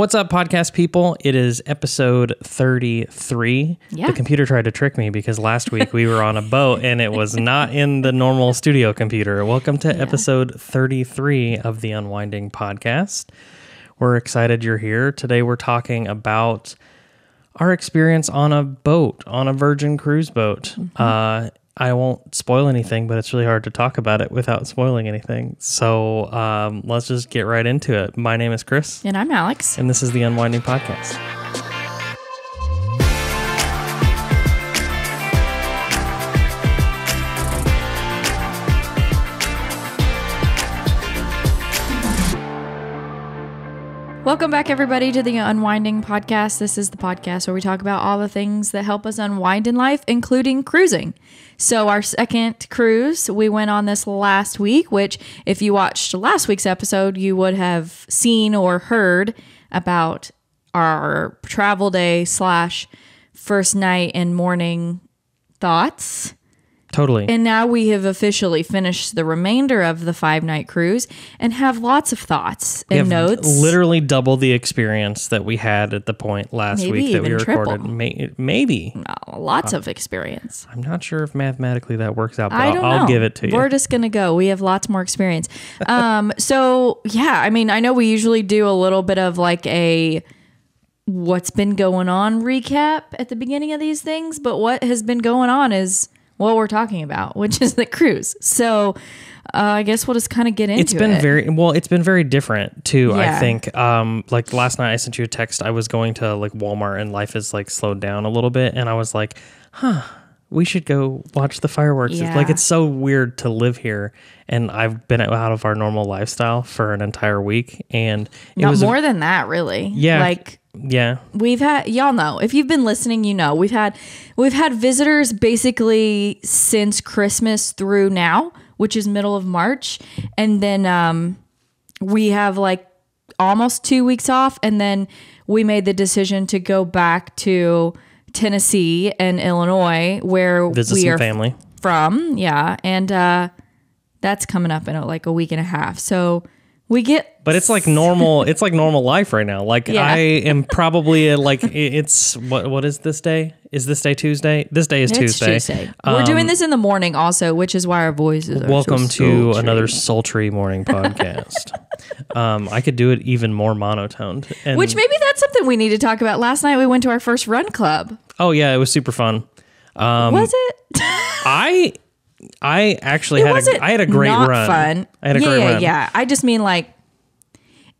What's up, podcast people? It is episode 33. Yeah. The computer tried to trick me because last week we were on a boat and it was not in the normal studio computer. Welcome to episode 33 of the Unwinding podcast. We're excited you're here. Today we're talking about our experience on a boat, on a Virgin cruise boat. Mm-hmm. I won't spoil anything, but it's really hard to talk about it without spoiling anything. So let's just get right into it. My name is Chris. And I'm Alex. And this is the Unwinding Podcast. Welcome back, everybody, to the Unwinding Podcast. This is the podcast where we talk about all the things that help us unwind in life, including cruising. So our second cruise, we went on this last week, which if you watched last week's episode, you would have seen or heard about our travel day / first night and morning thoughts. Totally. And now we have officially finished the remainder of the 5-night cruise and have lots of thoughts and notes. Literally double the experience that we had at the point last Maybe week that we even recorded. triple. Maybe. No, lots of experience. I'm not sure if mathematically that works out, but I don't know. I'll give it to you. We're just going to go. We have lots more experience. So, yeah, I mean, I know we usually do a little bit of like a what's been going on recap at the beginning of these things, but what has been going on is what we're talking about, which is the cruise. So I guess we'll just kind of get into it. It's been very different too. Yeah. I think like last night I sent you a text. I was going to like Walmart and life is like slowed down a little bit. And I was like, we should go watch the fireworks. Yeah. Like it's so weird to live here. And I've been out of our normal lifestyle for an entire week. And it Not was more than that, really. Yeah. Yeah. We've had, y'all know, if you've been listening, you know, we've had visitors basically since Christmas through now, which is middle of March. And then we have like almost 2 weeks off. And then we made the decision to go back to Tennessee and Illinois where visit we some are family from. Yeah. And that's coming up in like a week and a half. So we get, but it's like normal. It's like normal life right now. Like Yeah. I am probably it's what is this day? Is this day Tuesday? This day is it's Tuesday. We're doing this in the morning also, which is why our voices are Welcome so to sultry. another sultry morning podcast. I could do it even more monotoned. And Which maybe that's something we need to talk about. Last night we went to our first run club. oh yeah, it was super fun. Was it? I actually I had a great not run. Fun. I had a great run. Yeah. I just mean like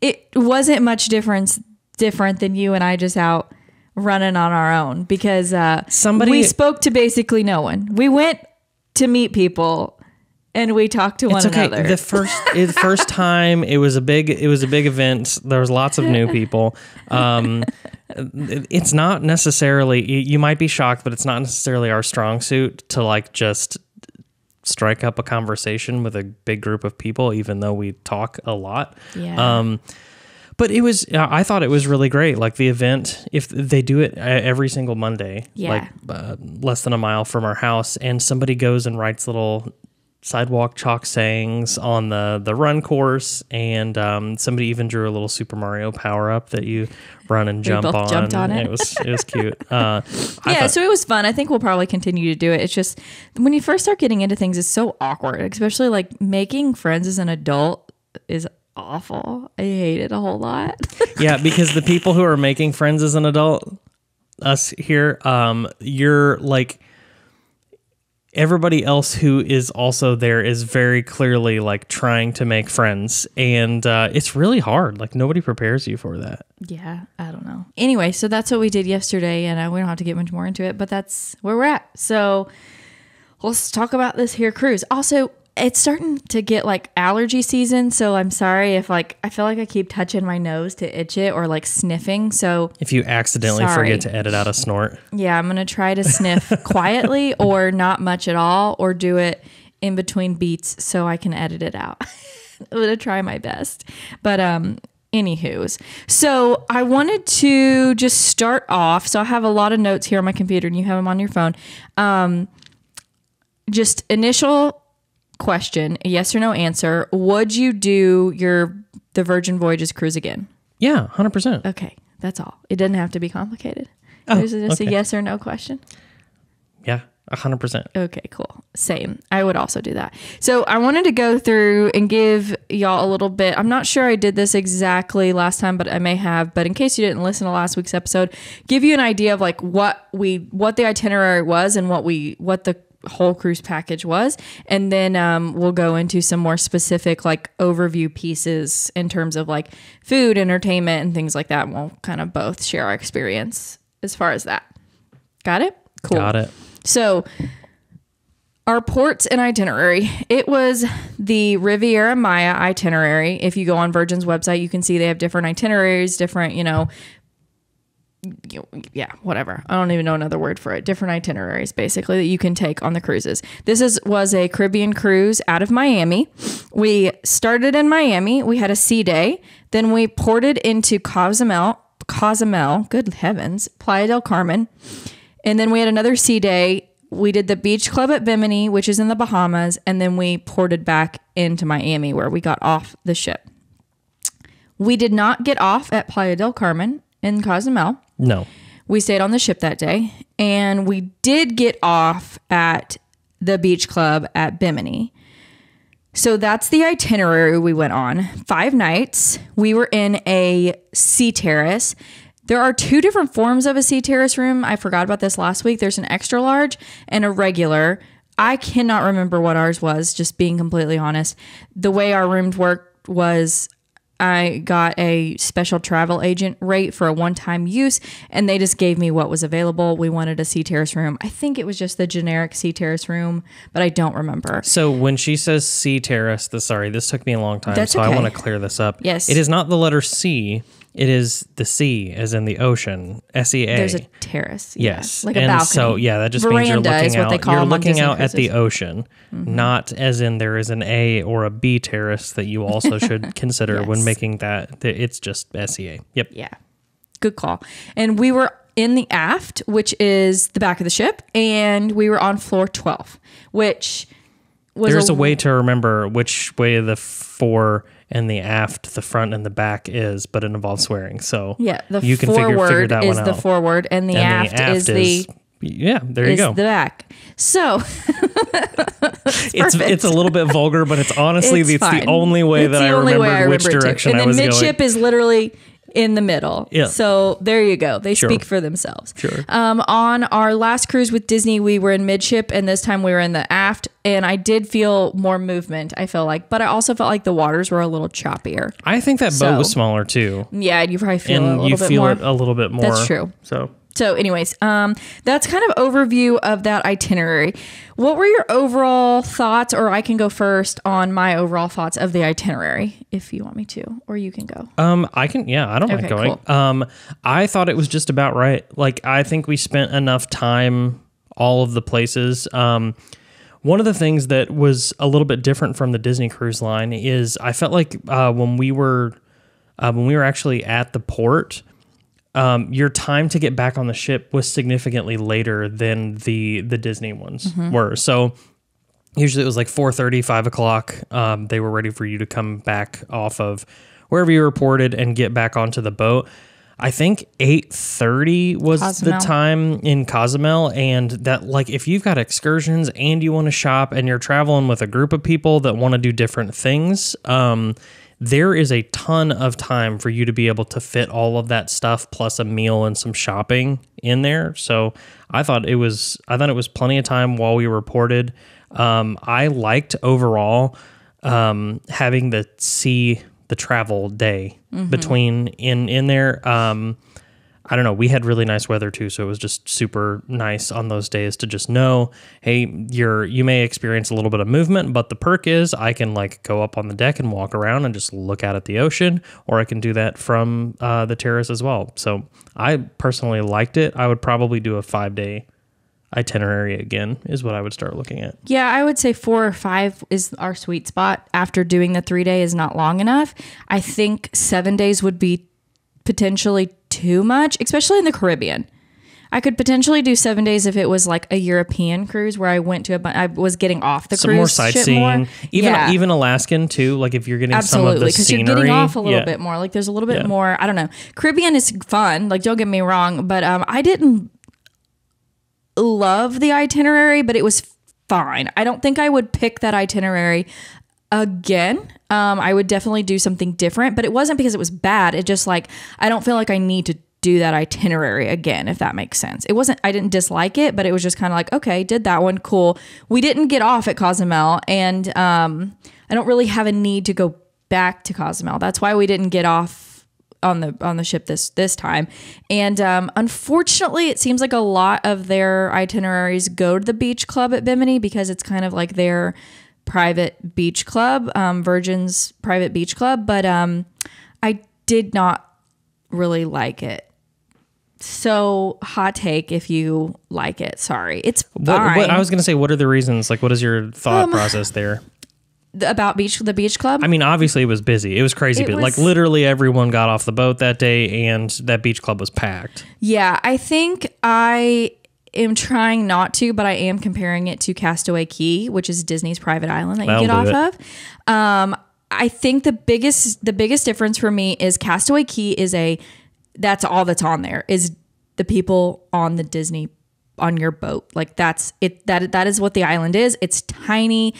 it wasn't much different than you and I just out running on our own because we spoke to basically no one. We went to meet people and we talked to one another. The first time it was a big event. There was lots of new people. It's not necessarily, you might be shocked, but it's not necessarily our strong suit to like just strike up a conversation with a big group of people, even though we talk a lot. Yeah. But it was, I thought it was really great. Like the event, if they do it every single Monday, like less than a mile from our house, and somebody goes and writes little sidewalk chalk sayings on the run course, and somebody even drew a little Super Mario power up that you run and jump on. Jumped on it. It was cute. So it was fun. I think we'll probably continue to do it. It's just when you first start getting into things, it's so awkward, especially like making friends as an adult is awful. I hate it a whole lot. Yeah, because the people who are making friends as an adult, us here, you're like, everybody else who is also there is very clearly like trying to make friends, and it's really hard. Like nobody prepares you for that. Yeah, I don't know. Anyway, so that's what we did yesterday, and we don't have to get much more into it, but that's where we're at. So let's talk about this here cruise. Also, it's starting to get like allergy season, so I'm sorry if like I feel like I keep touching my nose to itch it or like sniffing. So if you accidentally forget to edit out a snort, yeah, I'm gonna try to sniff quietly or not much at all, or do it in between beats so I can edit it out. I'm gonna try my best, but anywho's. So I wanted to just start off. So I have a lot of notes here on my computer, and you have them on your phone. Just initial question, a yes or no answer. Would you do the Virgin Voyages cruise again? Yeah, 100%. Okay, that's all. It doesn't have to be complicated. Oh, There's just okay. a yes or no question. Yeah, 100%. Okay, cool. Same. I would also do that. So I wanted to go through and give y'all a little bit. I'm not sure I did this exactly last time, but I may have. But in case you didn't listen to last week's episode, give you an idea of like what the itinerary was and what the whole cruise package was. And then we'll go into some more specific like overview pieces in terms of like food, entertainment, and things like that. And we'll kind of both share our experience as far as that. Got it? Cool. Got it. So our ports and itinerary, it was the Riviera Maya itinerary. If you go on Virgin's website, you can see they have different itineraries, different, whatever. I don't even know another word for it. Different itineraries, basically, that you can take on the cruises. This was a Caribbean cruise out of Miami. We started in Miami. We had a sea day. Then we ported into Cozumel, good heavens, Playa del Carmen. And then we had another sea day. We did the beach club at Bimini, which is in the Bahamas. And then we ported back into Miami where we got off the ship. We did not get off at Playa del Carmen in Cozumel. No. We stayed on the ship that day. And we did get off at the beach club at Bimini. So that's the itinerary we went on. 5 nights. We were in a sea terrace. There are 2 different forms of a sea terrace room. I forgot about this last week. There's an extra large and a regular. I cannot remember what ours was, just being completely honest. The way our rooms worked was I got a special travel agent rate for a one-time use, and they just gave me what was available. We wanted a sea terrace room. I think it was just the generic sea terrace room, but I don't remember. So when she says sea terrace, this took me a long time, That's so okay. I want to clear this up. Yes. It is not the letter C. It is the sea, as in the ocean. S-E-A. There's a terrace. Yes. Like a and balcony. So, yeah, that just means you're Veranda looking is what out. they call You're them on looking Disney out at the cruises. ocean, not as in there is an A or a B terrace that you also should consider Yes. when making that. It's just S-E-A. Yep. Yeah. Good call. And we were in the aft, which is the back of the ship, and we were on floor 12, which was There's a way to remember which way the fore and the aft, the front and the back is, but it involves swearing. So yeah, the you can figure forward that is one the out. forward, and the aft is the yeah. There you is go. the back. So It's a little bit vulgar, but it's honestly It's the fine. only way It's that the I only way remembered which remember it too. direction and I was then going. midship is literally in the middle. Yeah. So there you go. They Sure. speak for themselves. Sure. On our last cruise with Disney, we were in midship, and this time we were in the aft, and I did feel more movement, I feel like, but I also felt like the waters were a little choppier. I think that boat So- was smaller too. Yeah, you probably feel it a And little you bit feel more. it a little bit more. That's true. So anyways, that's kind of overview of that itinerary. What were your overall thoughts, or I can go first on my overall thoughts of the itinerary if you want me to, or you can go. I can, I don't mind Okay, going. cool. I thought it was just about right. Like, I think we spent enough time all of the places. One of the things that was a little bit different from the Disney Cruise Line is I felt like when we were actually at the port, your time to get back on the ship was significantly later than the Disney ones were. So usually it was like 4:30, 5 o'clock. They were ready for you to come back off of wherever you reported and get back onto the boat. I think 8:30 was Cozumel. the time in Cozumel, and that, like, if you've got excursions and you want to shop and you're traveling with a group of people that want to do different things, there is a ton of time for you to be able to fit all of that stuff plus a meal and some shopping in there. So I thought it was plenty of time while we reported. I liked overall having the travel day between in there. I don't know. We had really nice weather too, so it was just super nice on those days to just know, hey, you may experience a little bit of movement, but the perk is I can like go up on the deck and walk around and just look out at the ocean, or I can do that from the terrace as well. So I personally liked it. I would probably do a 5-day itinerary again, is what I would start looking at. Yeah, I would say 4 or 5 is our sweet spot. After doing the 3-day is not long enough. I think 7 days would be potentially too much, especially in the Caribbean. I could potentially do 7 days if it was like a European cruise where I went to I was getting off the some cruise more ship sightseeing, more. even Alaskan too. Like if you're getting some of Absolutely, the because you're scenery, getting off a little bit more. Like there's a little bit more. I don't know. Caribbean is fun. Like don't get me wrong, but I didn't love the itinerary, but it was fine. I don't think I would pick that itinerary again. I would definitely do something different, but it wasn't because it was bad. It just like I don't feel like I need to do that itinerary again, if that makes sense. It wasn't, I didn't dislike it, but it was just kind of like, okay, did that one, cool. We didn't get off at Cozumel, and I don't really have a need to go back to Cozumel. That's why we didn't get off on the ship this time. And unfortunately, it seems like a lot of their itineraries go to the beach club at Bimini because it's kind of like their private beach club, Virgin's private beach club. But I did not really like it. So hot take if you like it. Sorry. It's fine. What I was going to say, what are the reasons? Like, what is your thought process there? About the beach club? I mean, obviously it was busy. It was crazy. Like literally everyone got off the boat that day and that beach club was packed. Yeah, I think I am trying not to, but I am comparing it to Castaway Cay, which is Disney's private island that you get off of. I think the biggest difference for me is Castaway Cay that's all that's on there is the people on the Disney on your boat. Like that's it. That is what the island is. It's tiny,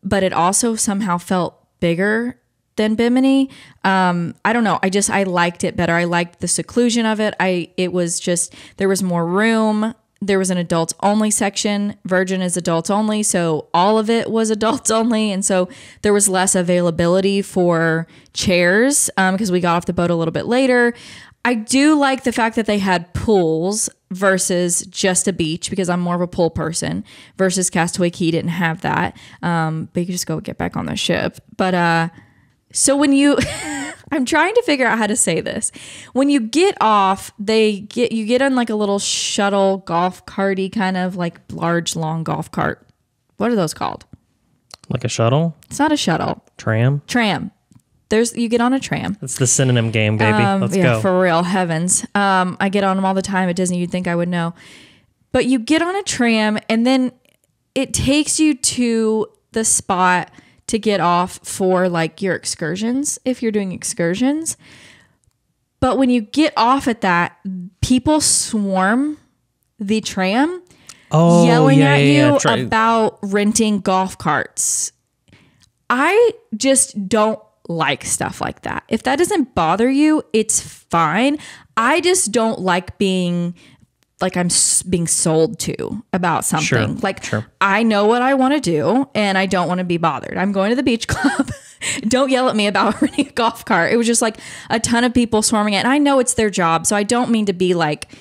but it also somehow felt bigger than Bimini. I don't know. I liked it better. I liked the seclusion of it. It was just, there was more room. There was an adults only section. Virgin is adults only. So all of it was adults only. And so there was less availability for chairs because we got off the boat a little bit later. I do like the fact that they had pools versus just a beach because I'm more of a pool person versus Castaway Cay didn't have that. But you could just go get back on the ship. But so when you, I'm trying to figure out how to say this. When you get off, you get on like a little shuttle golf carty kind of like large, long golf cart. What are those called? Like a shuttle? It's not a shuttle. Tram? Tram. You get on a tram. It's the synonym game, baby. Let's go. For real. Heavens. I get on them all the time at Disney. You'd think I would know. But you get on a tram and then it takes you to the spot to get off for like your excursions, if you're doing excursions. But when you get off at that, people swarm the tram yelling at you about renting golf carts. I just don't like stuff like that. If that doesn't bother you, it's fine. I just don't like being like I'm being sold to about something. I know what I want to do and I don't want to be bothered. I'm going to the beach club. Don't yell at me about renting a golf cart. It was just like a ton of people swarming it. And I know it's their job. So I don't mean to be like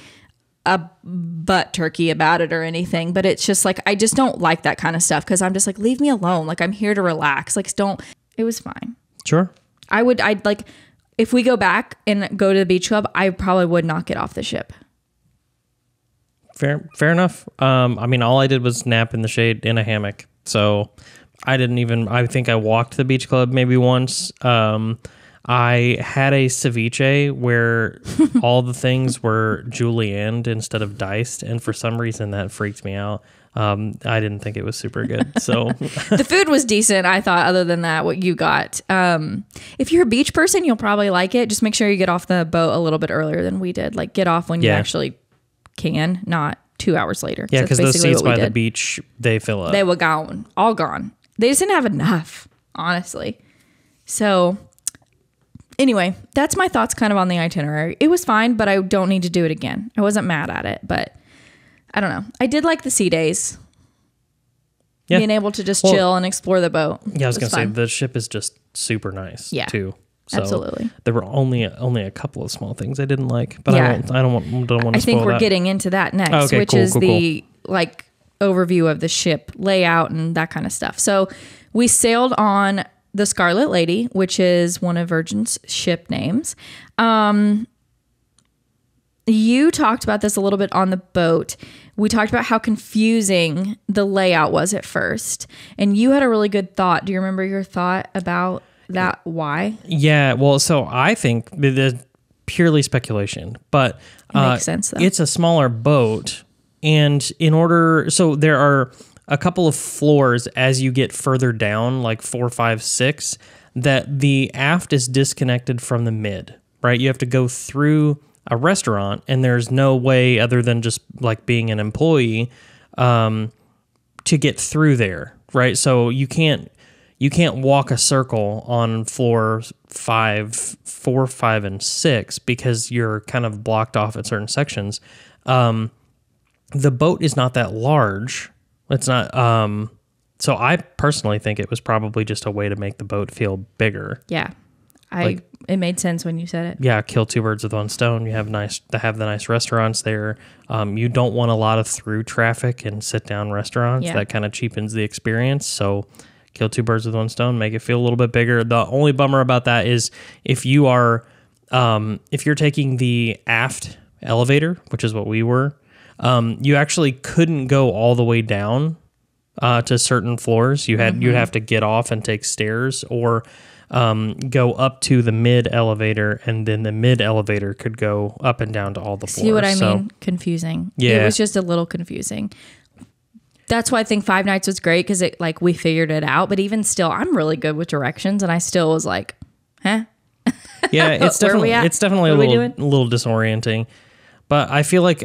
a butt turkey about it or anything, but it's just like, I just don't like that kind of stuff. Cause I'm just like, leave me alone. Like I'm here to relax. Like it was fine. Sure. I'd like, if we go back and go to the beach club, I probably would not get off the ship. Fair enough. I mean, all I did was nap in the shade in a hammock. So I think I walked to the beach club maybe once. I had a ceviche where all the things were julienned instead of diced. And for some reason that freaked me out. I didn't think it was super good. So the food was decent, I thought, other than that, what you got. If you're a beach person, you'll probably like it. Just make sure you get off the boat a little bit earlier than we did. Like get off when you actually can, not 2 hours later. Yeah, because those seats by the beach, they fill up. They were gone, all gone. They just didn't have enough, honestly. So anyway, that's my thoughts kind of on the itinerary. It was fine, but I don't need to do it again. I wasn't mad at it, but I don't know. I did like the sea days. Yeah. Being able to just chill and explore the boat. Yeah, I was going to say, the ship is just super nice, too. So absolutely. There were only a couple of small things I didn't like, but I don't want to spoil that. I think we're getting into that next, which is the like overview of the ship layout and that kind of stuff. So we sailed on the Scarlet Lady, which is one of Virgin's ship names. You talked about this a little bit on the boat. We talked about how confusing the layout was at first, and you had a really good thought. Do you remember your thought about that? Why? Yeah, well, so I think purely speculation, but Makes sense, though. it's a smaller boat. And so there are a couple of floors as you get further down, like 4, 5, 6, that the aft is disconnected from the mid, right? You have to go through a restaurant, and there's no way other than just like being an employee to get through there, right? So you can't walk a circle on floor 4, 5, and 6 because you're kind of blocked off at certain sections. The boat is not that large. It's not. So I personally think it was probably just a way to make the boat feel bigger. Yeah, it made sense when you said it. Yeah, kill two birds with one stone. You have the nice restaurants there. You don't want a lot of through traffic and sit down restaurants. Yeah. That kind of cheapens the experience. So kill two birds with one stone. Make it feel a little bit bigger. The only bummer about that is if you're taking the aft elevator, which is what we were. You actually couldn't go all the way down to certain floors. You'd have to get off and take stairs, or go up to the mid elevator, and then the mid elevator could go up and down to all the floors. See what I mean? Confusing. Yeah. It was just a little confusing. That's why I think 5 Nights was great, because we figured it out. But even still, I'm really good with directions, and I still was like, huh? Yeah, it's definitely a little disorienting. But I feel like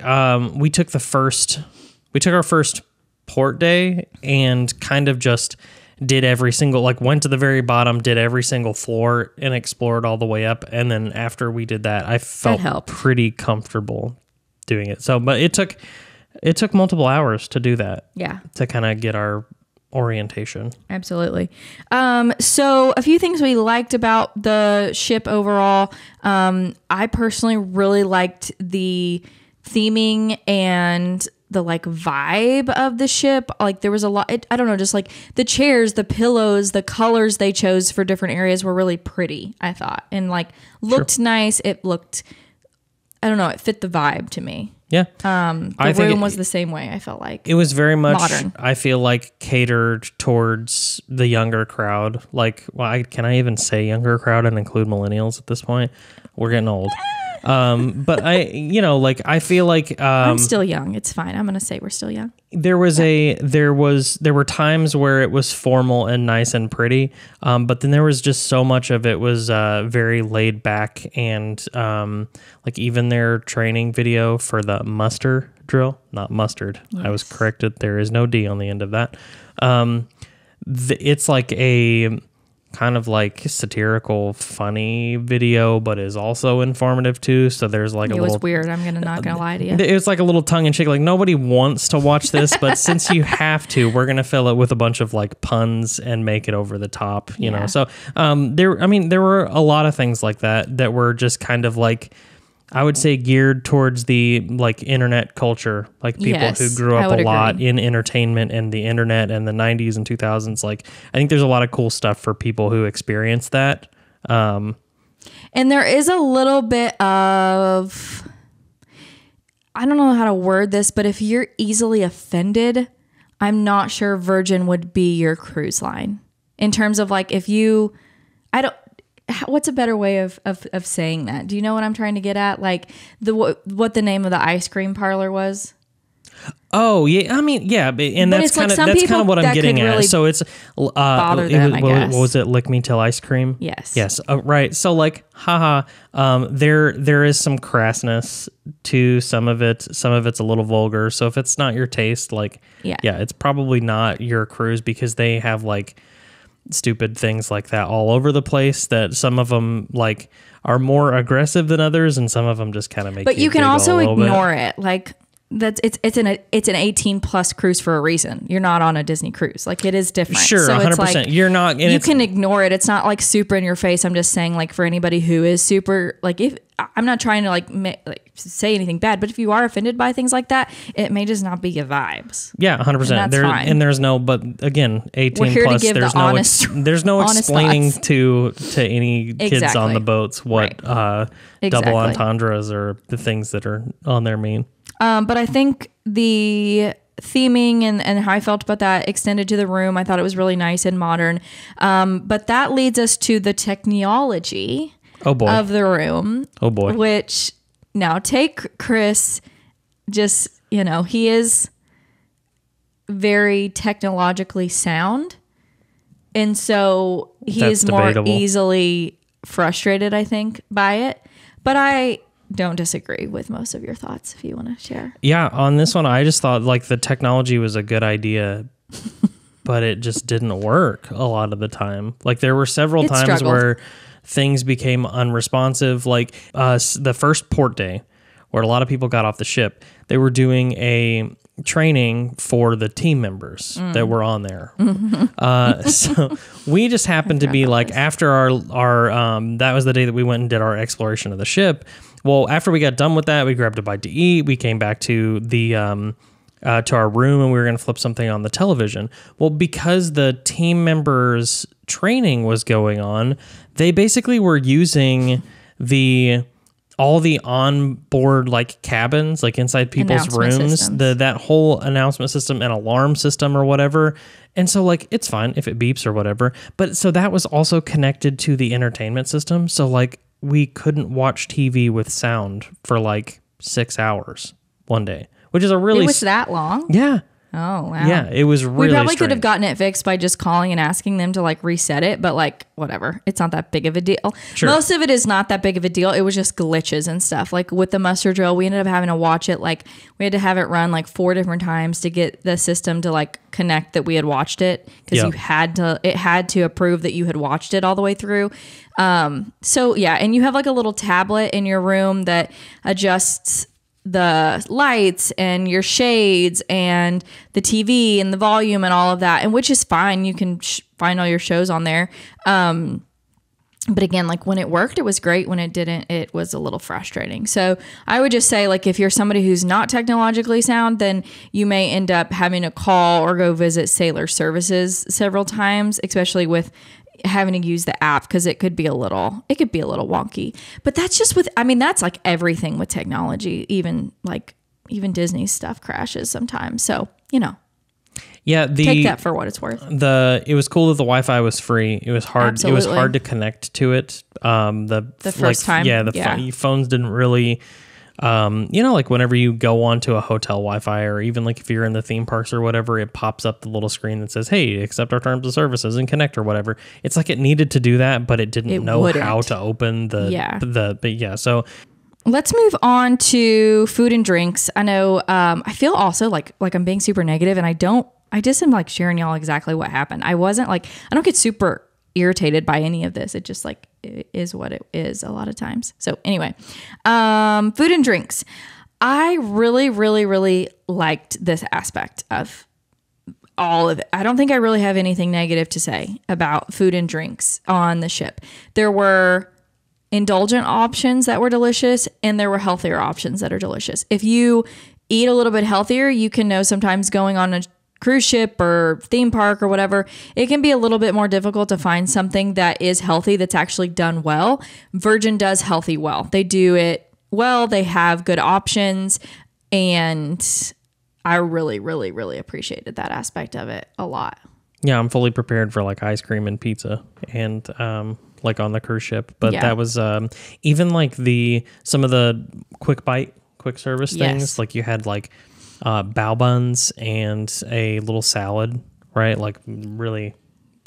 we took our first port day and kind of just did every single, went to the very bottom, did every single floor and explored all the way up. And then after we did that, I felt pretty comfortable doing it. So, but it took multiple hours to do that. Yeah. To kind of get our orientation. Absolutely. So a few things we liked about the ship overall. I personally really liked the theming and the vibe of the ship. There was a lot, I don't know, just the chairs, the pillows, the colors they chose for different areas were really pretty, I thought, and looked nice. It looked, I don't know, it fit the vibe to me. Yeah. The room was the same way, I felt like. It was very much modern. I feel like catered towards the younger crowd. Can I even say younger crowd and include millennials at this point? We're getting old. But I feel like I'm still young. It's fine. I'm going to say we're still young. There were times where it was formal and nice and pretty. But then there was just so much of it was very laid back, and even their training video for the muster drill, not mustard. Yes. I was corrected. There is no D on the end of that. It's like a kind of satirical, funny video, but is also informative too. So there's it was weird. I'm not gonna lie to you. It's like a little tongue in cheek. Nobody wants to watch this, but since you have to, we're gonna fill it with a bunch of puns and make it over the top. You know. So there were a lot of things like that were just kind of I would say geared towards the internet culture, people who grew up a lot in entertainment and the internet and the 90s and 2000s. I think there's a lot of cool stuff for people who experience that. And there is a little bit of, I don't know how to word this, but if you're easily offended, I'm not sure Virgin would be your cruise line in terms of what's a better way of saying that? Do you know what I'm trying to get at? What the name of the ice cream parlor was? Oh yeah, and that's kind of what I'm getting at. Really so it's bother them, I guess. What was it? Lick Me Till Ice Cream. Yes. Right. So there is some crassness to some of it. Some of it's a little vulgar. So if it's not your taste, it's probably not your cruise, because they have stupid things like that all over the place, that some of them are more aggressive than others, and some of them just kind of make but you can also ignore bit. It it's an 18 plus cruise for a reason. You're not on a Disney cruise. It is different. Sure, so 100%. You're not, and you can ignore it. It's not super in your face. I'm just saying for anybody who is super if I'm not trying to say anything bad, but if you are offended by things like that, it may just not be your vibes. Yeah, 100%. There's no, but again, 18 plus. There's no explaining to any kids on the boats what double entendres or the things that are on there mean. But I think the theming and how I felt about that extended to the room. I thought it was really nice and modern. But that leads us to the technology. Oh boy. of the room. Oh boy. Which now take Chris, just, you know, he is very technologically sound. And so he That's is more debatable. easily frustrated, I think, by it. But I don't disagree with most of your thoughts if you want to share. Yeah, on this one, I just thought like the technology was a good idea, but it just didn't work a lot of the time. Like there were several times struggled. where things became unresponsive. Like the first port day, where a lot of people got off the ship, they were doing a training for the team members that were on there. So we just happened to be like after our that was the day that we went and did our exploration of the ship. Well, after we got done with that, we grabbed a bite to eat. We came back to the to our room and we were going to flip something on the television. Well, because the team members training was going on, they basically were using all the onboard like cabins, like inside people's Announcement rooms, systems. that whole announcement system and alarm system or whatever. And so like, it's fine if it beeps or whatever. But so that was also connected to the entertainment system. So like we couldn't watch TV with sound for like 6 hours one day, which is a really, It was that long? yeah. Oh, wow. Yeah, it was really We probably could strange. have gotten it fixed by just calling and asking them to like reset it, but like whatever. It's not that big of a deal. Sure. Most of it is not that big of a deal. It was just glitches and stuff. Like with the muster drill, we ended up having to watch it. Like we had to have it run like 4 different times to get the system to like connect that we had watched it because Yep. it had to approve that you had watched it all the way through. So yeah, and you have like a little tablet in your room that adjusts the lights and your shades and the TV and the volume and all of that, and which is fine. You can find all your shows on there. But again, like when it worked, it was great. When it didn't, it was a little frustrating. So I would just say, like, if you're somebody who's not technologically sound, then you may end up having to call or go visit Sailor Services several times, especially with having to use the app, because it could be a little wonky. But that's just that's like everything with technology. Even Disney stuff crashes sometimes. So, you know, Yeah, take that for what it's worth. It was cool that the Wi-Fi was free. It was hard. Absolutely. It was hard to connect to it. The first time. Yeah, phones didn't really. Like whenever you go onto a hotel Wi-Fi, or even like if you're in the theme parks or whatever, it pops up the little screen that says, "Hey, accept our terms of services and connect," or whatever. It's like it needed to do that, but it didn't know how to open So let's move on to food and drinks. I know. I feel also like I'm being super negative, and I just am like sharing y'all exactly what happened. I don't get super irritated by any of this. It just like it is what it is a lot of times. So anyway, food and drinks. I really, really, really liked this aspect of all of it. I don't think I really have anything negative to say about food and drinks on the ship. There were indulgent options that were delicious, and there were healthier options that are delicious. If you eat a little bit healthier, you can know sometimes going on a cruise ship or theme park or whatever, it can be a little bit more difficult to find something that is healthy that's actually done well. Virgin does healthy well. They do it well. They have good options, and I really, really, really appreciated that aspect of it a lot. yeah, I'm fully prepared for like ice cream and pizza and like on the cruise ship. But that was even like some of the quick service things. Yes. Like you had like bao buns and a little salad, right? Like really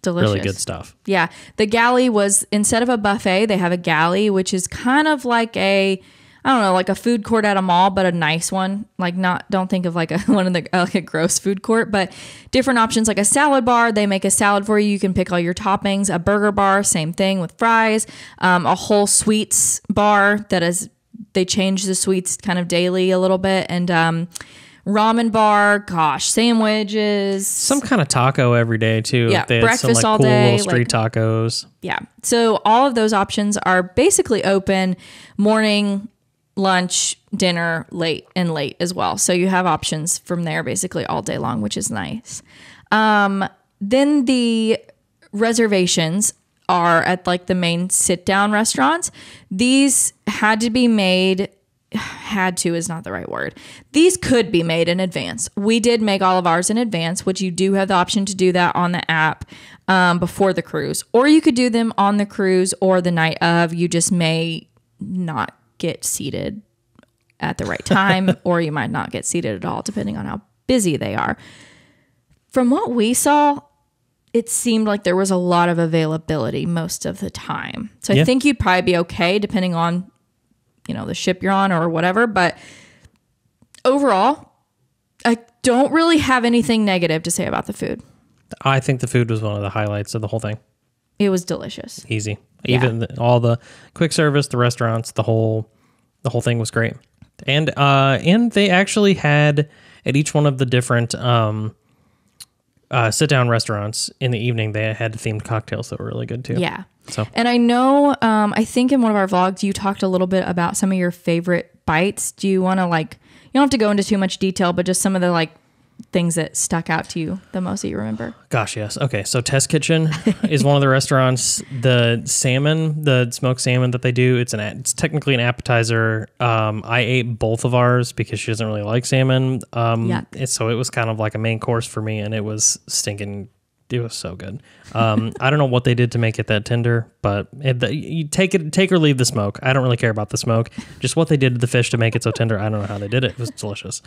Delicious. really good stuff. Yeah. The galley was, instead of a buffet, they have a galley, which is kind of like like a food court at a mall, but a nice one. Like don't think of like a gross food court, but different options, like a salad bar. They make a salad for you. You can pick all your toppings. A burger bar, same thing with fries. A whole sweets bar they change the sweets kind of daily a little bit. And, ramen bar, sandwiches. Some kind of taco every day too. Yeah, They had breakfast some, all cool day, little street tacos. Yeah. So all of those options are basically open morning, lunch, dinner, late as well. So you have options from there basically all day long, which is nice. Then the reservations are at like the main sit down restaurants. These had to be made had to is not the right word. These could be made in advance. We did make all of ours in advance, which you do have the option to do that on the app before the cruise. Or you could do them on the cruise or the night of. You just may not get seated at the right time, or you might not get seated at all, depending on how busy they are. From what we saw, it seemed like there was a lot of availability most of the time. So I think you'd probably be okay depending on, the ship you're on or whatever. But overall, I don't really have anything negative to say about the food. I think the food was one of the highlights of the whole thing. It was delicious. Easy. Even all the quick service, the restaurants, the whole thing was great. And they actually had at each one of the different sit-down restaurants in the evening, they had themed cocktails that were really good too. Yeah. So, and I know, I think in one of our vlogs, you talked a little bit about some of your favorite bites. Do you want to you don't have to go into too much detail, but just some of the things that stuck out to you the most that you remember? Gosh, yes. Okay, so Test Kitchen is one of the restaurants. The salmon, the smoked salmon that they do, it's technically an appetizer. I ate both of ours because she doesn't really like salmon. So it was kind of like a main course for me, and it was stinking. It was so good. I don't know what they did to make it that tender, but you take or leave the smoke. I don't really care about the smoke. Just what they did to the fish to make it so tender. I don't know how they did it. It was delicious.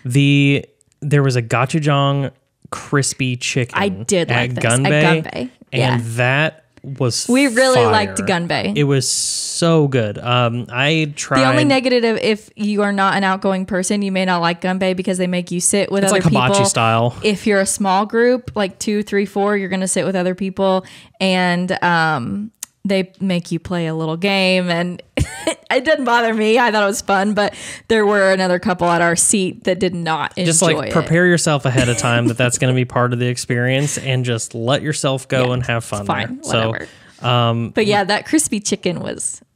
There was a gochujang crispy chicken. I did like this at Gunbay. And that was we really fire. liked Gunbay. It was so good. I tried. The only negative, if you are not an outgoing person, you may not like Gunbay because they make you sit with other people. It's like hibachi style. If you're a small group, like 2, 3, 4, you're going to sit with other people, and they make you play a little game, and it didn't bother me. I thought it was fun, but there were another couple at our seat that did not enjoy it. Just prepare yourself ahead of time that's going to be part of the experience, and just let yourself go and have fun. It's fine, there. whatever. But yeah, that crispy chicken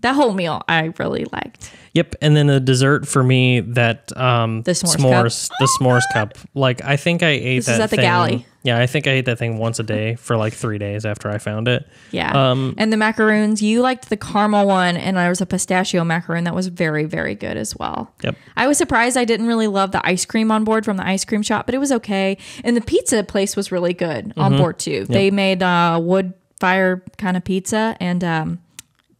that whole meal I really liked. Yep, and then the dessert for me, that the s'mores cup. I think I ate this is at the galley. Yeah, I think I ate that thing once a day for 3 days after I found it. Yeah, and the macaroons, you liked the caramel one, and there was a pistachio macaroon that was very, very good as well. Yep. I was surprised I didn't really love the ice cream on board from the ice cream shop, but it was okay. And the pizza place was really good on board too. Yep. They made wood fire kind of pizza and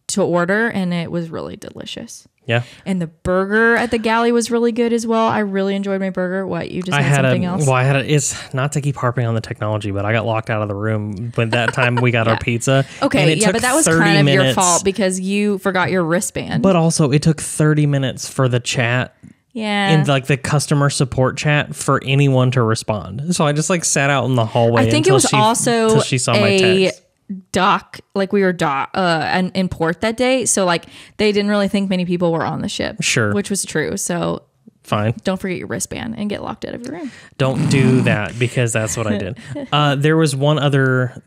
to order, and it was really delicious. Yeah. And the burger at the galley was really good as well. I really enjoyed my burger. What, you just had something else? Well, it's not to keep harping on the technology, but I got locked out of the room when that time we got our pizza. Okay, yeah, but that was kind of your fault because you forgot your wristband. But also, it took 30 minutes for the chat. Yeah. In the customer support chat for anyone to respond. So I just sat out in the hallway. I think it was also she saw my text. We were in port that day, so they didn't really think many people were on the ship. Sure. Which was true. So fine. Don't forget your wristband and get locked out of your room. Don't do that because that's what I did. There was one other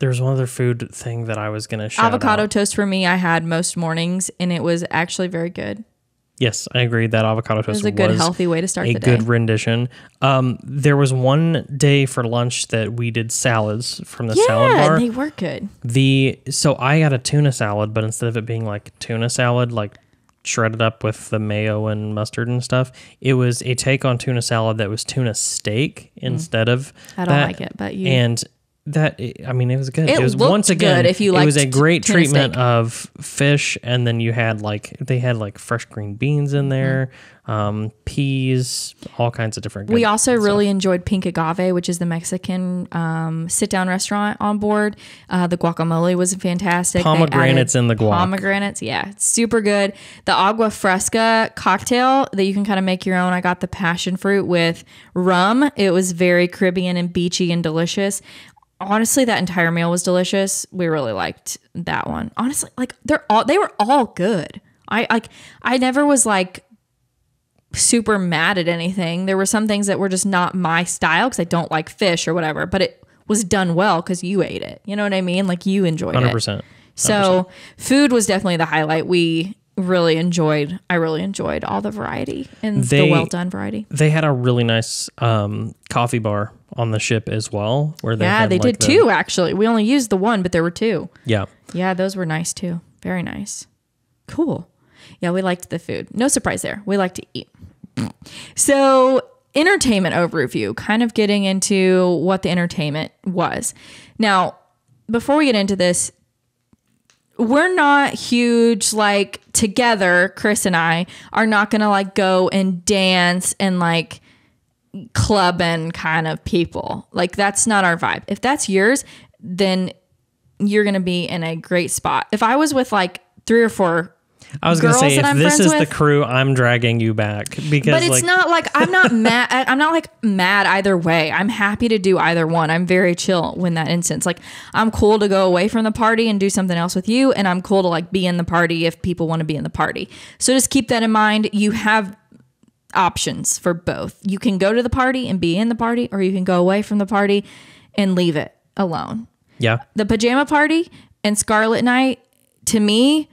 food thing that I was going to shout avocado out. Toast for me, I had most mornings, and it was actually very good. Yes, I agree that avocado toast was a good, healthy way to start the day. A good rendition. There was one day for lunch that we did salads from the salad bar. Yeah, they were good. So I got a tuna salad, but instead of it being tuna salad, shredded up with the mayo and mustard and stuff, it was a take on tuna salad that was tuna steak instead of I don't like it, but you... And it was good. It was looked once again good if you liked. It was a great treatment steak. of fish, and then you had they had fresh green beans in there, peas, all kinds of different. We also really enjoyed Pink Agave, which is the Mexican sit-down restaurant on board. The guacamole was fantastic. Pomegranates in the guac. Pomegranates, yeah, super good. The agua fresca cocktail that you can kind of make your own. I got the passion fruit with rum. It was very Caribbean and beachy and delicious. Honestly, that entire meal was delicious. We really liked that one. Honestly, they were all good. I never was super mad at anything. There were some things that were just not my style because I don't like fish or whatever, but it was done well because you ate it. You know what I mean? You enjoyed 100%. it. So food was definitely the highlight. I really enjoyed all the variety and the well done variety. They had a really nice coffee bar on the ship as well. Where they did two actually. We only used the one, but there were two. Yeah. Yeah, those were nice too. Very nice. Cool. Yeah, we liked the food. No surprise there. We like to eat. So entertainment overview, kind of getting into what the entertainment was. Now, before we get into this, we're not huge, like together, Chris and I are not going to like go and dance and like clubbing kind of people. Like that's not our vibe. If that's yours, then you're going to be in a great spot. If I was with like 3 or 4 I was going to say, if this is the with, crew, I'm dragging you back because, but it's like, not like I'm not mad. I'm not like mad either way. I'm happy to do either one. I'm very chill in that instance. Like I'm cool to go away from the party and do something else with you, and I'm cool to like be in the party if people want to be in the party. So just keep that in mind. You have options for both. You can go to the party and be in the party, or you can go away from the party and leave it alone. Yeah, the pajama party and Scarlet night, to me,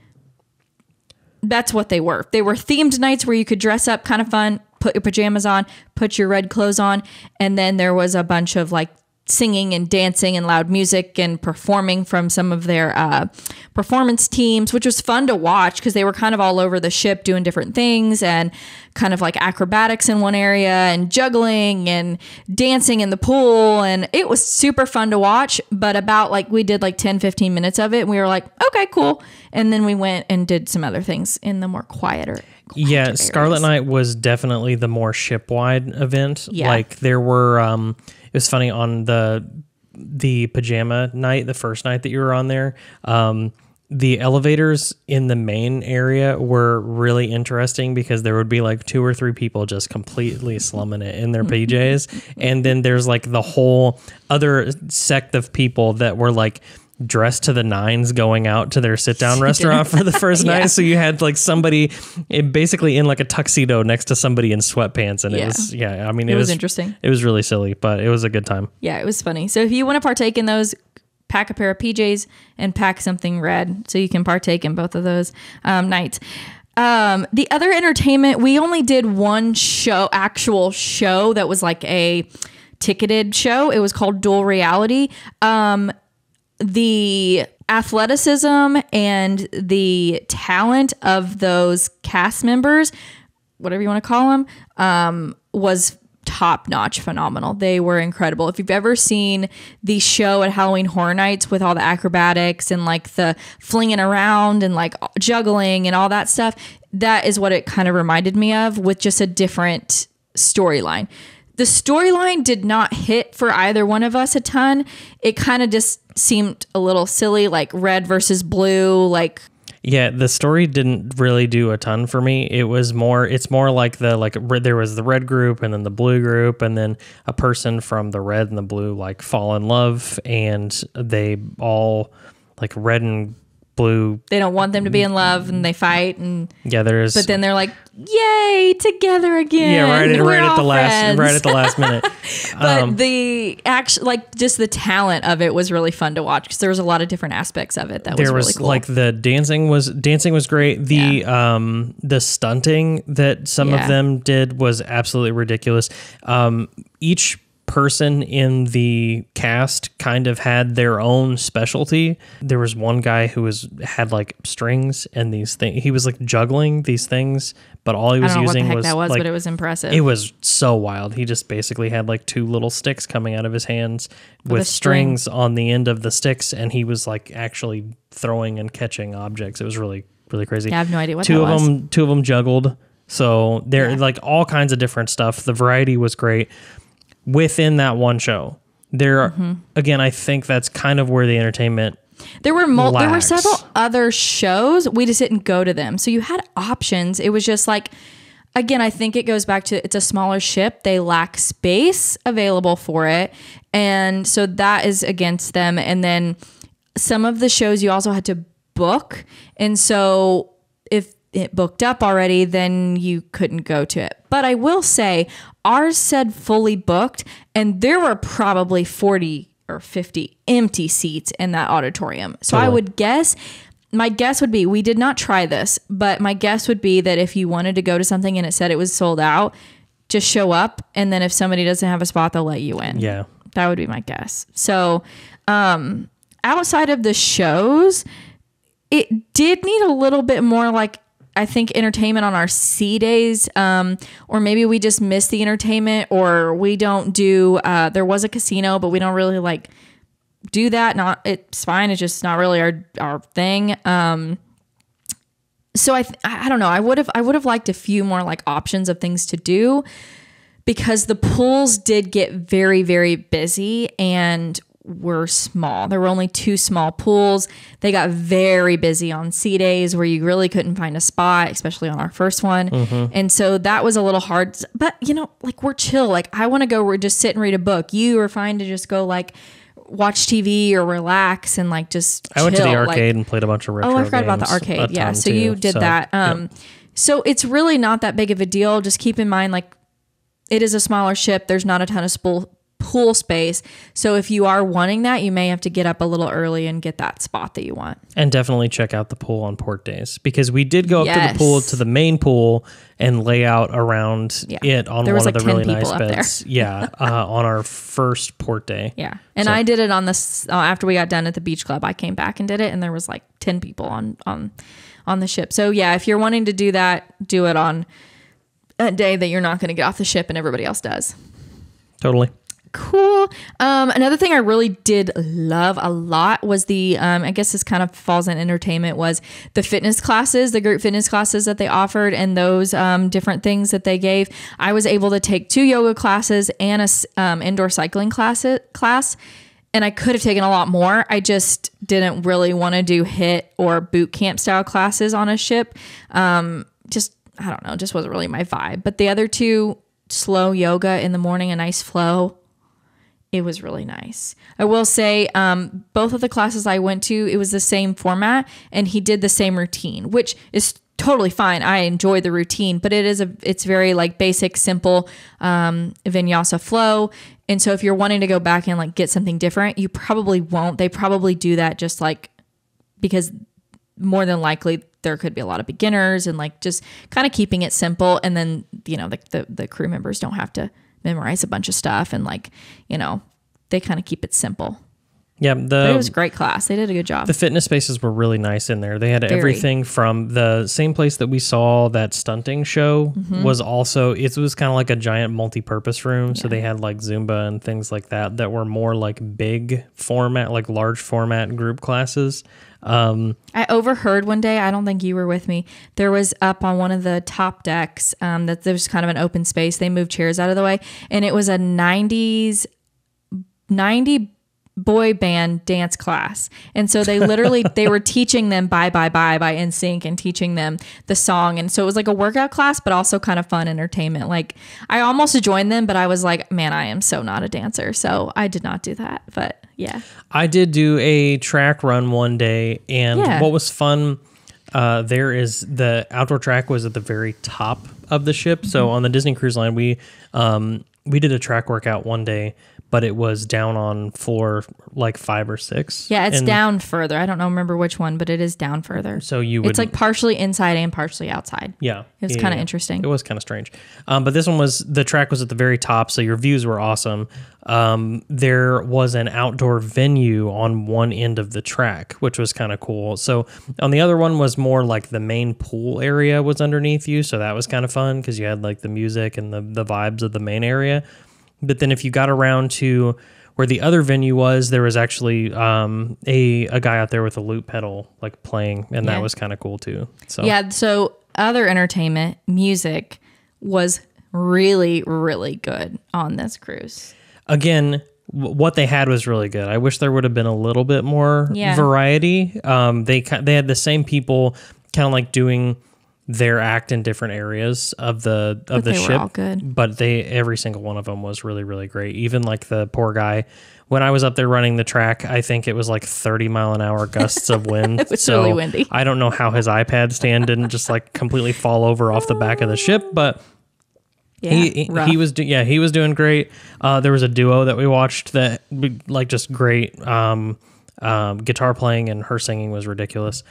that's what they were. They were themed nights where you could dress up, kind of fun, put your pajamas on, put your red clothes on. And then there was a bunch of like singing and dancing and loud music and performing from some of their performance teams, which was fun to watch because they were kind of all over the ship doing different things and kind of like acrobatics in one area and juggling and dancing in the pool. And it was super fun to watch. But about like we did like 10, 15 minutes of it. And we were like, okay, cool. And then we went and did some other things in the more quieter yeah, areas. Scarlet Night was definitely the more ship-wide event. Yeah. Like there were, it was funny on the pajama night, the first night that you were on there. The elevators in the main area were really interesting because there would be like 2 or 3 people just completely slumming it in their PJs. And then there's like the whole other sect of people that were like dressed to the nines going out to their sit down restaurant for the first night. So you had like somebody basically in like a tuxedo next to somebody in sweatpants. And it was, I mean, it was interesting. It was really silly, but it was a good time. Yeah, it was funny. So if you want to partake in those, pack a pair of PJs and pack something red so you can partake in both of those nights. The other entertainment, we only did one actual show that was like a ticketed show. It was called Dual Reality. The athleticism and the talent of those cast members, whatever you want to call them, was top-notch, phenomenal. They were incredible. If you've ever seen the show at Halloween Horror Nights with all the acrobatics and like the flinging around and like juggling and all that stuff, that is what it kind of reminded me of, with just a different storyline. The storyline did not hit for either one of us a ton. It kind of just seemed a little silly, like red versus blue, like... Yeah, the story didn't really do a ton for me. It's more like there was the red group and then the blue group, and then a person from the red and the blue like fall in love, and they all like red and blue. They don't want them to be in love, and they fight, and but then they're like, "Yay, together again!" Yeah, right at the last minute. But the just the talent of it was really fun to watch because there was a lot of different aspects of it that was really cool. Like the dancing was great. The stunting that some of them did was absolutely ridiculous. Each person in the cast kind of had their own specialty. There was one guy who had like strings and these things. He was like juggling these things, but all he was using was but it was impressive. It was so wild. He just basically had like 2 little sticks coming out of his hands with strings on the end of the sticks, and he was like actually throwing and catching objects. It was really, really crazy. Yeah, I have no idea what that was. Two of them juggled. So they're like all kinds of different stuff. The variety was great. Within that one show, again, I think that's kind of where the entertainment there were several other shows. We just didn't go to them. So you had options. It was just like, again, I think it goes back to it's a smaller ship. They lack space available for it. And so that is against them. And then some of the shows you also had to book. And so if it booked up already, then you couldn't go to it. But I will say ours said fully booked, and there were probably 40 or 50 empty seats in that auditorium. So I would guess, my guess would be, we did not try this, but my guess would be that if you wanted to go to something and it said it was sold out, just show up. And then if somebody doesn't have a spot, they'll let you in. Yeah. That would be my guess. So outside of the shows, it did need a little bit more like I think entertainment on our sea days, or maybe we just miss the entertainment, or we don't do, there was a casino, but we don't really like do that. It's fine. It's just not really our thing. So I don't know. I would have liked a few more like options of things to do, because the pools did get very, very busy and were small. There were only 2 small pools. They got very busy on sea days where you really couldn't find a spot, especially on our first one. And so that was a little hard, but like we're chill. Like I want to go just sit and read a book. You are fine to just go like watch TV or relax and like just chill. I went to the arcade and played a bunch of retro games. Oh, I forgot about the arcade. Yeah. So you did that. Yep. So it's really not that big of a deal. Just keep in mind, like it is a smaller ship. There's not a ton of pool space. So if you are wanting that, you may have to get up a little early and get that spot that you want. And definitely check out the pool on port days, because we did go up to the pool, to the main pool, and lay out around it on one of the really nice beds. On our first port day. Yeah. And I did it on this, after we got done at the beach club, I came back and did it, and there was like 10 people on the ship. So yeah, if you're wanting to do that, do it on a day that you're not going to get off the ship and everybody else does. Totally. Cool. Another thing I really did love a lot was the, I guess this kind of falls in entertainment, was the fitness classes, the group fitness classes that they offered, and those different things that they gave. I was able to take 2 yoga classes and a indoor cycling class, and I could have taken a lot more. I just didn't really want to do HIIT or boot camp style classes on a ship. I don't know, just wasn't really my vibe. But the other 2, slow yoga in the morning, a nice flow, it was really nice. I will say, both of the classes I went to, it was the same format, and he did the same routine, which is totally fine. I enjoy the routine, but it's very like basic, simple, vinyasa flow. And so if you're wanting to go back and like get something different, you probably won't. They probably do that just like, because more than likely there could be a lot of beginners, and like just kind of keeping it simple. And then, the crew members don't have to memorize a bunch of stuff, and like, they kind of keep it simple. Yeah. But it was a great class. They did a good job. The fitness spaces were really nice in there. They had everything from the same place that we saw that stunting show was also, it was kind of like a giant multi-purpose room. So they had like Zumba and things like that were more like big format, like large format group classes. I overheard one day, I don't think you were with me, there was up on one of the top decks, that there's kind of an open space. They moved chairs out of the way, and it was a 90 boy band dance class. And so they literally, they were teaching them Bye Bye Bye by NSYNC and teaching them the song. And so it was like a workout class, but also kind of fun entertainment. Like I almost joined them, but I was like, man, I am so not a dancer. So I did not do that, but yeah. I did do a track run one day, and what was fun, there is the outdoor track was at the very top of the ship. So on the Disney Cruise Line, we did a track workout one day, but it was down on floor like 5 or 6. Yeah, it's down further. I don't remember which one, but it is down further. So it's like partially inside and partially outside. Yeah. It was kind of interesting. It was kind of strange. But this one the track was at the very top, so your views were awesome. There was an outdoor venue on one end of the track, which was kind of cool. So on the other one was more like the main pool area was underneath you. So that was kind of fun because you had like the music and the vibes of the main area. But then if you got around to where the other venue was, there was actually a guy out there with a loop pedal like playing, and that was kind of cool too. So other entertainment, music was really, really good on this cruise. Again, what they had was really good. I wish there would have been a little bit more variety. They had the same people kind of like doing their act in different areas of the ship, were all good. But every single one of them was really, really great. Even like the poor guy, when I was up there running the track, I think it was like 30-mile-an-hour gusts of wind. It was really windy. I don't know how his iPad stand didn't just like completely fall over off the back of the ship, but he was doing great. There was a duo that we watched that like just great guitar playing, and her singing was ridiculous.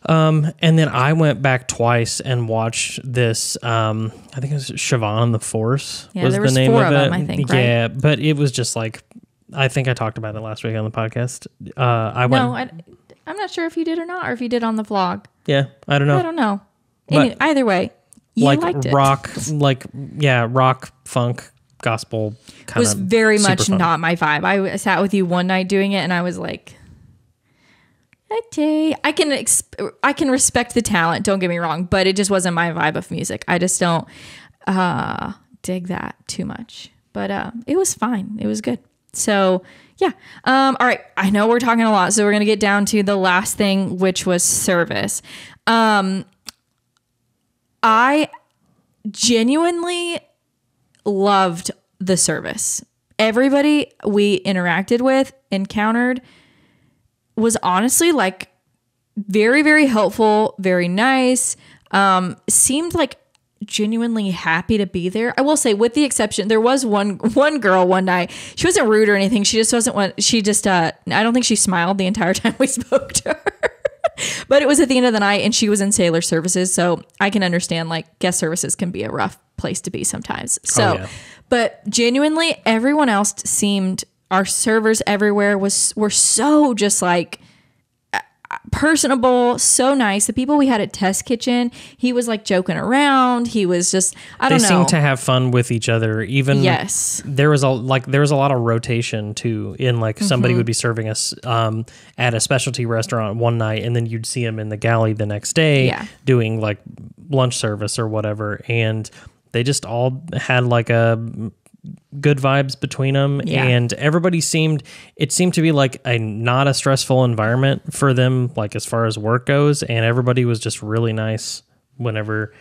And then I went back twice and watched this, I think it was Siobhan the Force was the name of it. Them, I think, right? Yeah, but it was just like, I think I talked about it last week on the podcast. I'm not sure if you did or not, or if you did on the vlog. Yeah, I don't know. I don't know. Anyway, either way, you like liked it. rock, rock, funk, gospel kind of was very much fun. not my vibe. I sat with you one night doing it, and I was like, okay, I can respect the talent. Don't get me wrong, but it just wasn't my vibe of music. I just don't dig that too much. But it was fine. It was good. So yeah. All right. I know we're talking a lot, so we're gonna get down to the last thing, which was service. I genuinely loved the service. Everybody we interacted with, encountered, was honestly like very, very helpful, very nice. Seemed like genuinely happy to be there. I will say, with the exception, there was one girl one night. She wasn't rude or anything. She just wasn't one. She just, I don't think she smiled the entire time we spoke to her. But it was at the end of the night, and she was in sailor services, so I can understand, like, guest services can be a rough place to be sometimes. So, but genuinely, everyone else seemed, our servers everywhere were so just like personable, so nice. The people we had at Test Kitchen, he was like joking around. He was just, I don't know. They seemed to have fun with each other. Even there was a lot of rotation too. In like somebody would be serving us at a specialty restaurant one night, and then you'd see him in the galley the next day doing like lunch service or whatever. And they just all had like a good vibes between them, and everybody seemed to be like not a stressful environment for them, like as far as work goes, and everybody was just really nice whenever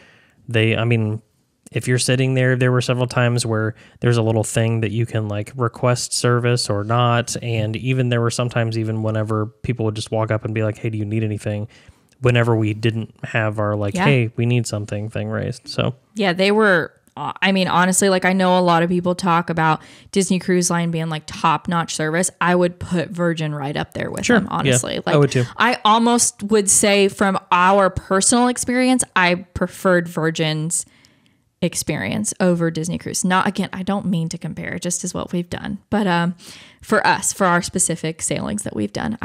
if you're sitting there were several times where there's a little thing that you can like request service or not, and even there were sometimes even whenever people would just walk up and be like, hey, do you need anything, whenever we didn't have our like hey, we need something thing raised. So they were, I mean, honestly, like I know a lot of people talk about Disney Cruise Line being like top-notch service. I would put Virgin right up there with them, honestly. Like, I would too. I almost would say from our personal experience, I preferred Virgin's experience over Disney Cruise. Not, again, I don't mean to compare, just as what we've done. But for us, for our specific sailings that we've done,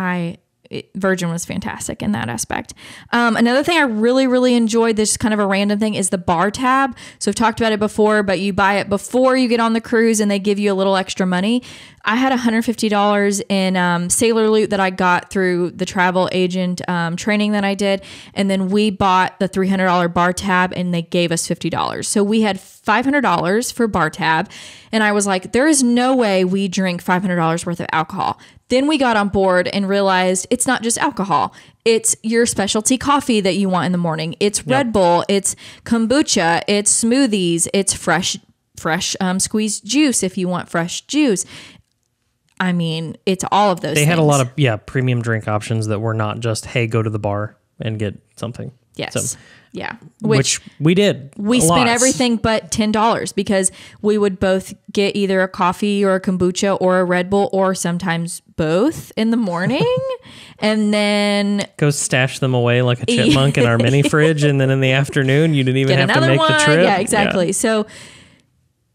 Virgin was fantastic in that aspect. Another thing I really, really enjoyed, this kind of a random thing, is the bar tab. So I've talked about it before, but you buy it before you get on the cruise and they give you a little extra money. I had $150 in Sailor Loot that I got through the travel agent training that I did. And then we bought the $300 bar tab and they gave us $50. So we had $500 for bar tab. And I was like, there is no way we drink $500 worth of alcohol. Then we got on board and realized it's not just alcohol. It's your specialty coffee that you want in the morning. It's Red Bull. It's kombucha. It's smoothies. It's fresh squeezed juice if you want fresh juice. I mean, it's all of those things. They had a lot of premium drink options that were not just, hey, go to the bar and get something. Yes. So, Which we did. We spent everything but $10 because we would both get either a coffee or a kombucha or a Red Bull or sometimes both in the morning. And then go stash them away like a chipmunk in our mini fridge. And then in the afternoon, you didn't even have to make the trip. Yeah, exactly. Yeah. So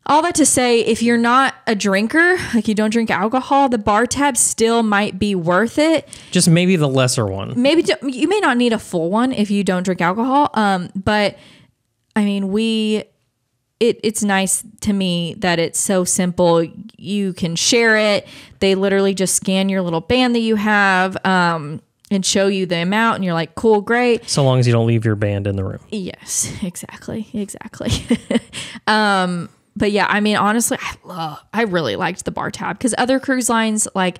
all that to say, if you're not a drinker, like you don't drink alcohol, the bar tab still might be worth it. Just maybe the lesser one. Maybe you may not need a full one if you don't drink alcohol. But I mean, it's nice to me that it's so simple. You can share it. They literally just scan your little band that you have and show you the amount, and you're like, cool, great. So long as you don't leave your band in the room. Yes, exactly. But yeah, I mean, honestly, I really liked the bar tab because other cruise lines like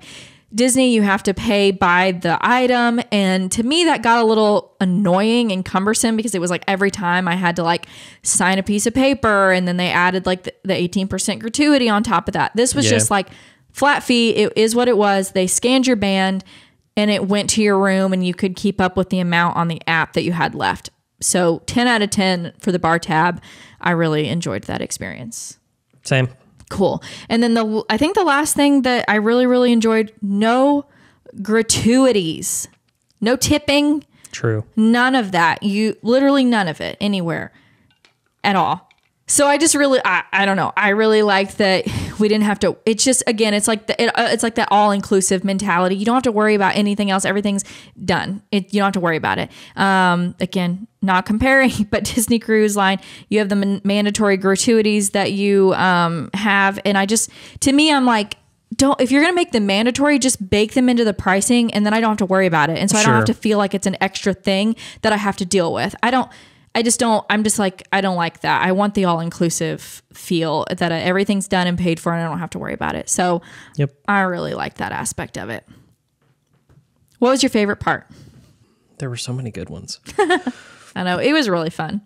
Disney, you have to pay by the item. And to me, that got a little annoying and cumbersome because it was like every time I had to like sign a piece of paper, and then they added like the 18% gratuity on top of that. This was just like flat fee. It is what it was. They scanned your band and it went to your room, and you could keep up with the amount on the app that you had left. So 10 out of 10 for the bar tab. I really enjoyed that experience. Same. Cool. And then I think the last thing that I really, really enjoyed, no gratuities, no tipping. True. None of that. Literally none of it anywhere at all. So I just really, I don't know. I really liked that we didn't have to, it's just, again, it's like it's like that all inclusive mentality. You don't have to worry about anything else. Everything's done. You don't have to worry about it. Again, not comparing, but Disney Cruise Line, you have the mandatory gratuities that you have. And to me, I'm like, if you're going to make them mandatory, just bake them into the pricing, and then I don't have to worry about it. And so I don't have to feel like it's an extra thing that I have to deal with. I'm just like, I don't like that. I want the all-inclusive feel that everything's done and paid for and I don't have to worry about it. So I really like that aspect of it. What was your favorite part? There were so many good ones. I know. It was really fun.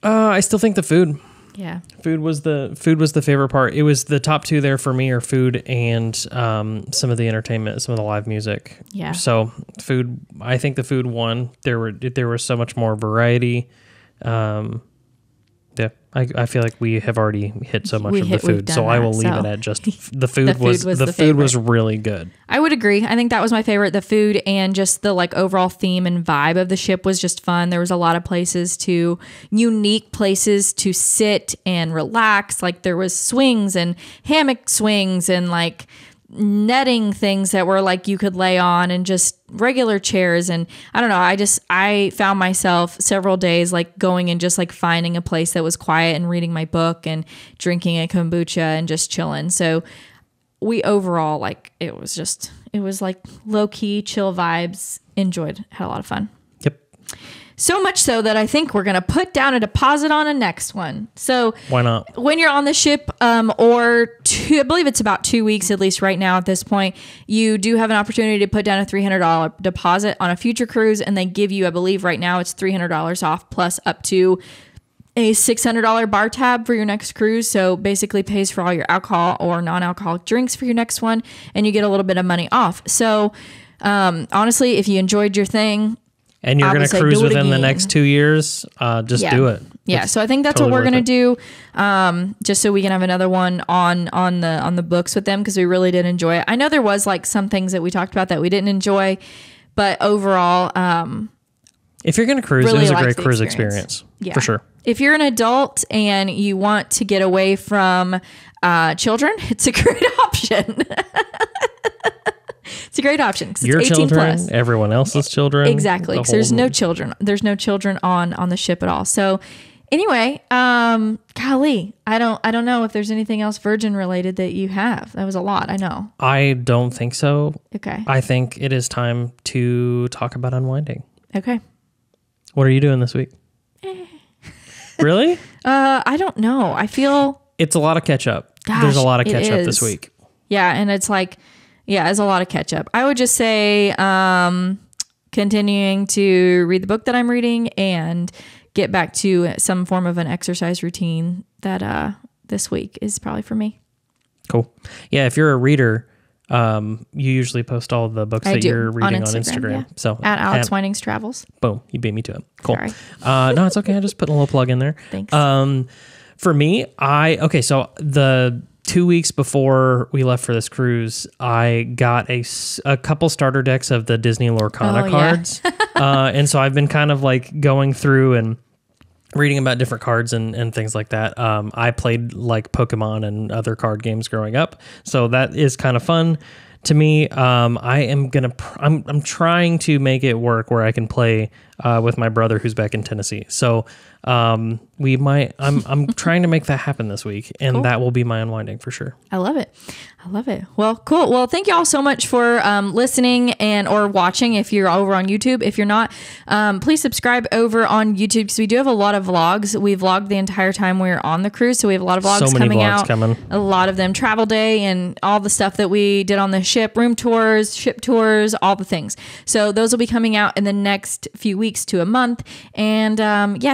I still think the food. Yeah. Food was the favorite part. It was the top two there for me are food and some of the entertainment, some of the live music. Yeah. So food, I think the food won. There was so much more variety. Yeah, I feel like we have already hit so much of the food, so I will leave it at just the food. The food was really good. I would agree. I think that was my favorite. The food and just the like overall theme and vibe of the ship was just fun. There was a lot of unique places to sit and relax. Like there was swings and hammock swings and like netting things that were like you could lay on and just regular chairs. And I don't know, I found myself several days like going and just like finding a place that was quiet and reading my book and drinking a kombucha and just chilling. So we overall, like, it was like low-key chill vibes. Had a lot of fun. Yep. So much so that I think we're going to put down a deposit on a next one. So why not? When you're on the ship, I believe it's about 2 weeks, at least right now at this point, you do have an opportunity to put down a $300 deposit on a future cruise. And they give you, I believe right now it's $300 off plus up to a $600 bar tab for your next cruise. So basically pays for all your alcohol or non-alcoholic drinks for your next one. And you get a little bit of money off. So honestly, if you enjoyed your thing, and you're going to cruise within the next 2 years, just do it. Yeah, so I think that's totally what we're going to do, just so we can have another one on the books with them, because we really did enjoy it. I know there was like some things that we talked about that we didn't enjoy, but overall, if you're going to cruise, really it was a great cruise experience. Yeah, for sure. If you're an adult and you want to get away from children, it's a great option. It's a great option because it's 18 children, plus. Everyone else's children. Exactly. Because there's no children. There's no children on the ship at all. So anyway, golly, I don't know if there's anything else Virgin related that you have. That was a lot. I know. I don't think so. Okay. I think it is time to talk about unwinding. Okay. What are you doing this week? Really? I don't know. I feel it's a lot of catch up. Gosh, there's a lot of catch up this week. Yeah, and it's like, yeah, it's a lot of catch up. I would just say continuing to read the book that I'm reading and get back to some form of an exercise routine that this week is probably for me. Cool. Yeah, if you're a reader, you usually post all the books that you're reading on Instagram. Yeah. So at Alex Winding's Travels. Boom, you beat me to it. Cool. Sorry. No, it's okay. I just put a little plug in there. Thanks. For me, so the 2 weeks before we left for this cruise, I got a couple starter decks of the Disney Lorcana cards. And so I've been kind of like going through and reading about different cards and things like that. I played like Pokemon and other card games growing up. So that is kind of fun to me. I'm trying to make it work where I can play with my brother who's back in Tennessee. So I'm trying to make that happen this week, and cool. That will be my unwinding for sure. I love it. Well, cool. Well, thank you all so much for listening or watching. If you're over on YouTube, if you're not, please subscribe over on YouTube, because we do have a lot of vlogs. We vlogged the entire time we were on the cruise, so we have a lot of vlogs coming out. A lot of them travel day and all the stuff that we did on the ship, room tours, ship tours, all the things. So those will be coming out in the next few weeks to a month. And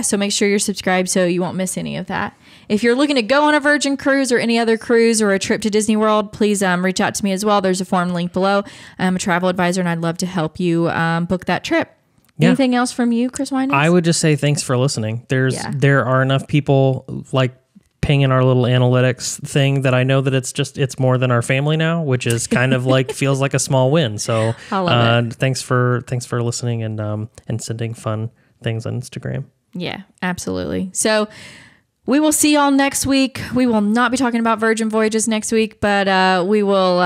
so make sure you're subscribed so you won't miss any of that. If you're looking to go on a Virgin cruise or any other cruise or a trip to Disney World, please reach out to me as well. There's a form link below. I'm a travel advisor, and I'd love to help you book that trip. Yeah. Anything else from you, Chris Windings? I would just say thanks for listening. There are enough people like pinging our little analytics thing that I know that it's more than our family now, which is kind of like feels like a small win. So thanks for listening and sending fun things on Instagram. Yeah, absolutely. So We will see y'all next week. We will not be talking about Virgin Voyages next week, but we will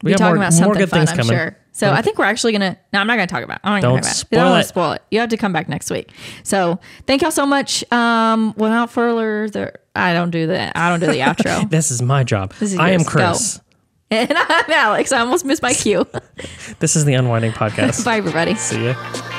be talking about something fun, I'm sure. So I think we're actually going to... No, I'm not going to talk about it. I'm not going to talk about it. I don't want to spoil it. You have to come back next week. So thank y'all so much. Without further... I don't do the outro. This is my job. I am Chris. Go. And I'm Alex. I almost missed my cue. This is the Unwinding Podcast. Bye, everybody. See ya.